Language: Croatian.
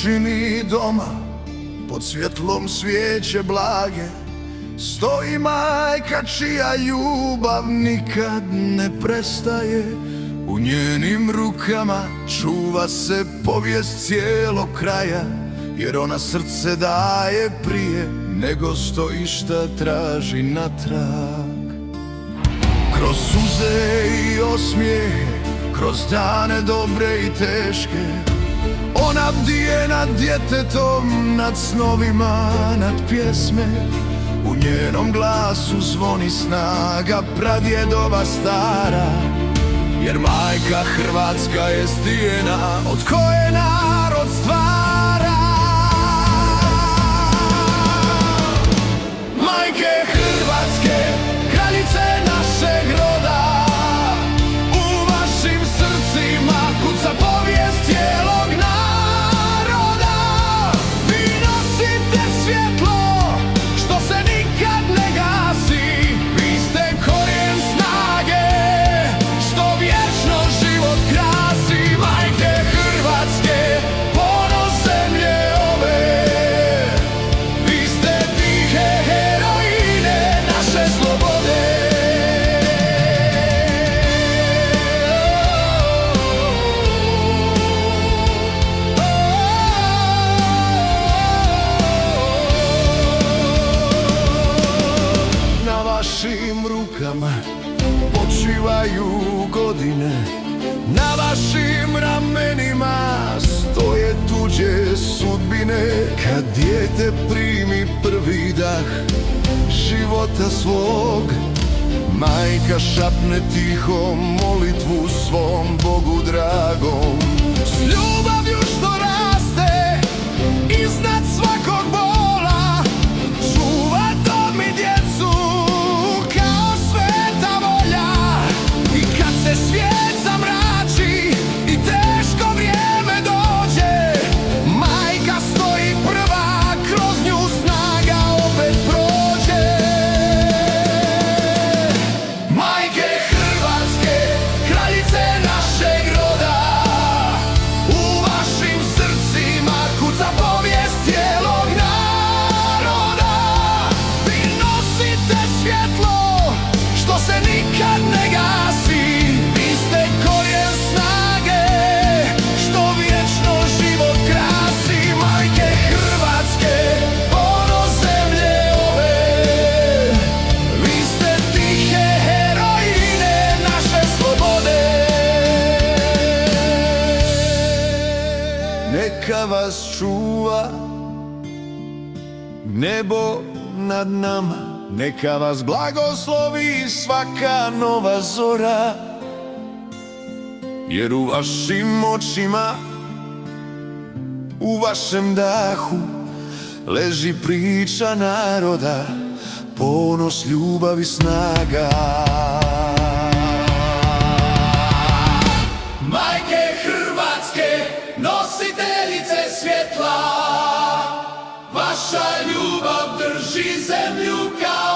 tišini doma, pod svjetlom svijeće blage, stoji majka čija ljubav nikad ne prestaje. U njenim rukama čuva se povijest cijelog kraja, jer ona srce daje prije nego što išta traži natrag. Kroz suze i osmijehe, kroz dane dobre i teške, ona bdije nad djetetom, nad snovima, nad pjesme. U njenom glasu zvoni snaga pradjedova stara, jer majka Hrvatska je stijena od koje narod stvara. Majke Hrvatske, kraljice našeg roda, u vašim srcima kuca povijest cijelog naroda. Vi nosite svjetlo što se nikad ne gasi, vi ste korijen snage što vječno život krasi. Majke Hrvatske, ponos zemlje ove, vi ste tihe heroine naše slobode. Na vašim rukama počivaju godine, na vašim ramenima stoje tuđe sudbine. Kad dijete primi prvi dah života svog, majka šapne tiho molitvu svom Bogu dragom. S ljubavlju što raste iznad svakog bola, čuva dom i djecu kao sveta volja. I kad se svijet zamrači i teško vrijeme dođe, majka stoji prva, kroz nju snaga opet prođe. Majke Hrvatske, kraljice našeg roda, u vašim srcima kuca povijest cijelog naroda. Vi nosite svjetlo što se nikad ne gasi, vi ste korijen snage što vječno život krasi. Majke Hrvatske, ponos zemlje ove, vi ste tihe heroine naše slobode. Neka vas čuva nebo nad nama, neka vas blagoslovi svaka nova zora, jer u vašim očima, u vašem dahu leži priča naroda, ponos, ljubav i snaga. Majke Hrvatske, nositeljice svjetla, vaša ljubav drži zemlju kao